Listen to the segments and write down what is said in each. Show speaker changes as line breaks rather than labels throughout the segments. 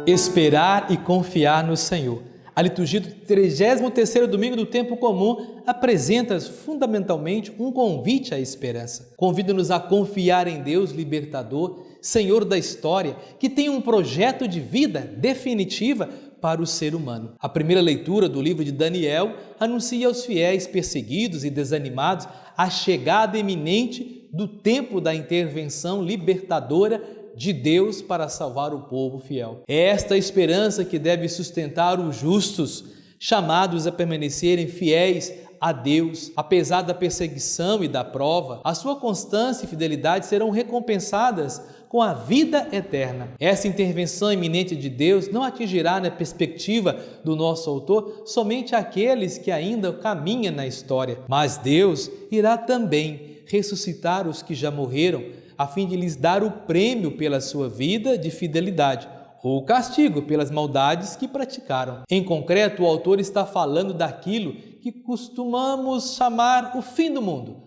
Esperar e confiar no Senhor. A liturgia do 33º domingo do tempo comum apresenta fundamentalmente um convite à esperança. Convida-nos a confiar em Deus libertador, Senhor da história, que tem um projeto de vida definitiva para o ser humano. A primeira leitura do livro de Daniel anuncia aos fiéis perseguidos e desanimados a chegada iminente do tempo da intervenção libertadora de Deus para salvar o povo fiel. É esta esperança que deve sustentar os justos, chamados a permanecerem fiéis a Deus. Apesar da perseguição e da prova, a sua constância e fidelidade serão recompensadas com a vida eterna. Essa intervenção iminente de Deus não atingirá, na perspectiva do nosso autor, somente aqueles que ainda caminham na história, mas Deus irá também ressuscitar os que já morreram, a fim de lhes dar o prêmio pela sua vida de fidelidade, ou o castigo pelas maldades que praticaram. Em concreto, o autor está falando daquilo que costumamos chamar o fim do mundo.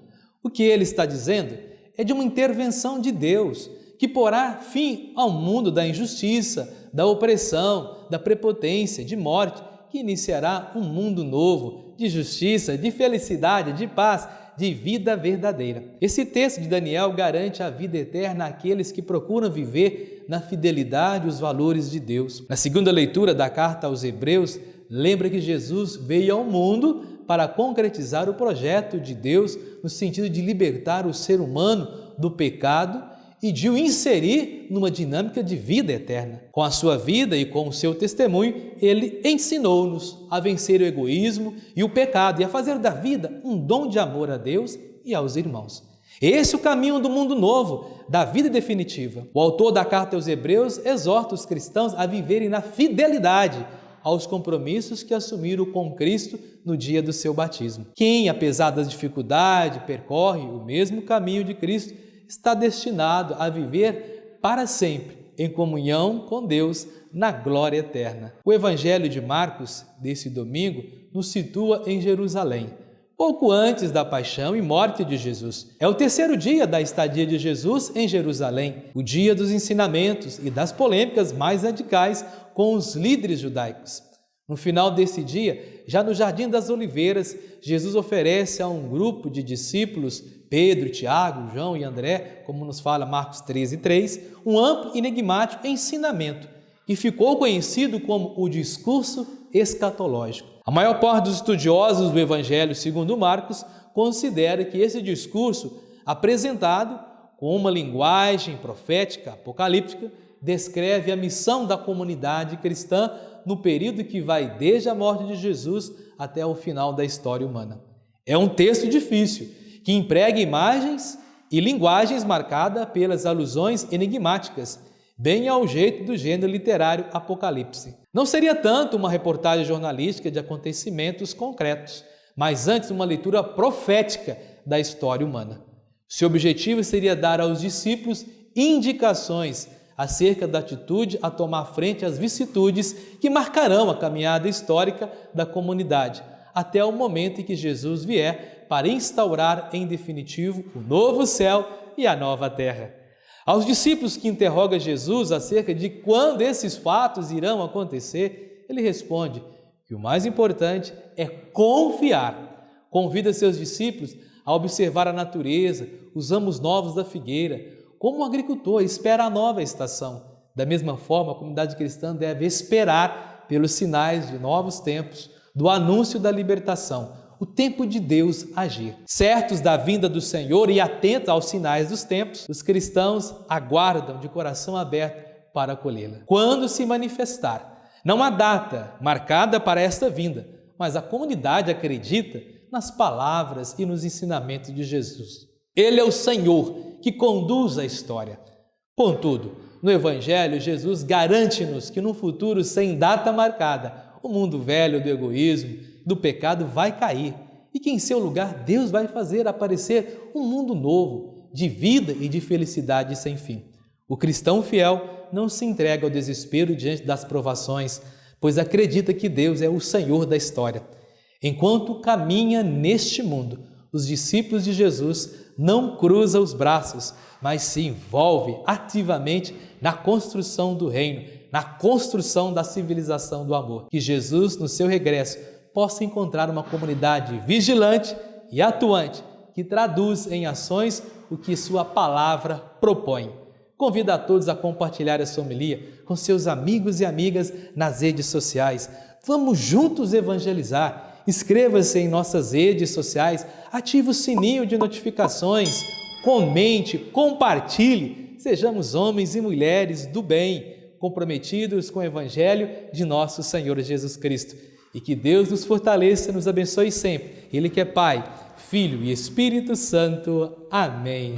O que ele está dizendo é de uma intervenção de Deus, que porá fim ao mundo da injustiça, da opressão, da prepotência, de morte, que iniciará um mundo novo, de justiça, de felicidade, de paz, de vida verdadeira. Esse texto de Daniel garante a vida eterna àqueles que procuram viver na fidelidade os valores de Deus. Na segunda leitura da carta aos Hebreus, lembra que Jesus veio ao mundo para concretizar o projeto de Deus no sentido de libertar o ser humano do pecado e de o inserir numa dinâmica de vida eterna. Com a sua vida e com o seu testemunho, ele ensinou-nos a vencer o egoísmo e o pecado e a fazer da vida um dom de amor a Deus e aos irmãos. Esse é o caminho do mundo novo, da vida definitiva. O autor da carta aos Hebreus exorta os cristãos a viverem na fidelidade aos compromissos que assumiram com Cristo no dia do seu batismo. Quem, apesar das dificuldades, percorre o mesmo caminho de Cristo, está destinado a viver para sempre em comunhão com Deus na glória eterna. O Evangelho de Marcos, desse domingo, nos situa em Jerusalém, pouco antes da paixão e morte de Jesus. É o terceiro dia da estadia de Jesus em Jerusalém, o dia dos ensinamentos e das polêmicas mais radicais com os líderes judaicos. No final desse dia, já no Jardim das Oliveiras, Jesus oferece a um grupo de discípulos, Pedro, Tiago, João e André, como nos fala Marcos 13:3, um amplo e enigmático ensinamento que ficou conhecido como o discurso escatológico. A maior parte dos estudiosos do Evangelho segundo Marcos considera que esse discurso, apresentado com uma linguagem profética, apocalíptica, descreve a missão da comunidade cristã no período que vai desde a morte de Jesus até o final da história humana. É um texto difícil, que emprega imagens e linguagens marcada pelas alusões enigmáticas, bem ao jeito do gênero literário Apocalipse. Não seria tanto uma reportagem jornalística de acontecimentos concretos, mas antes uma leitura profética da história humana. Seu objetivo seria dar aos discípulos indicações acerca da atitude a tomar frente às vicissitudes que marcarão a caminhada histórica da comunidade, até o momento em que Jesus vier para instaurar em definitivo o novo céu e a nova terra. Aos discípulos que interrogam Jesus acerca de quando esses fatos irão acontecer, ele responde que o mais importante é confiar. Convida seus discípulos a observar a natureza, os ramos novos da figueira, como um agricultor espera a nova estação. Da mesma forma, a comunidade cristã deve esperar pelos sinais de novos tempos, do anúncio da libertação, o tempo de Deus agir. Certos da vinda do Senhor e atentos aos sinais dos tempos, os cristãos aguardam de coração aberto para acolhê-la. Quando se manifestar, não há data marcada para esta vinda, mas a comunidade acredita nas palavras e nos ensinamentos de Jesus. Ele é o Senhor que conduz a história. Contudo, no Evangelho, Jesus garante-nos que no futuro sem data marcada, o mundo velho do egoísmo, do pecado vai cair e que em seu lugar Deus vai fazer aparecer um mundo novo, de vida e de felicidade sem fim. O cristão fiel não se entrega ao desespero diante das provações, pois acredita que Deus é o Senhor da história. Enquanto caminha neste mundo, os discípulos de Jesus não cruzam os braços, mas se envolvem ativamente na construção do reino, na construção da civilização do amor. Que Jesus, no seu regresso, possa encontrar uma comunidade vigilante e atuante, que traduz em ações o que sua palavra propõe. Convido a todos a compartilhar essa homilia com seus amigos e amigas nas redes sociais. Vamos juntos evangelizar. Inscreva-se em nossas redes sociais, ative o sininho de notificações, comente, compartilhe. Sejamos homens e mulheres do bem, comprometidos com o Evangelho de nosso Senhor Jesus Cristo. E que Deus nos fortaleça e nos abençoe sempre. Ele que é Pai, Filho e Espírito Santo. Amém.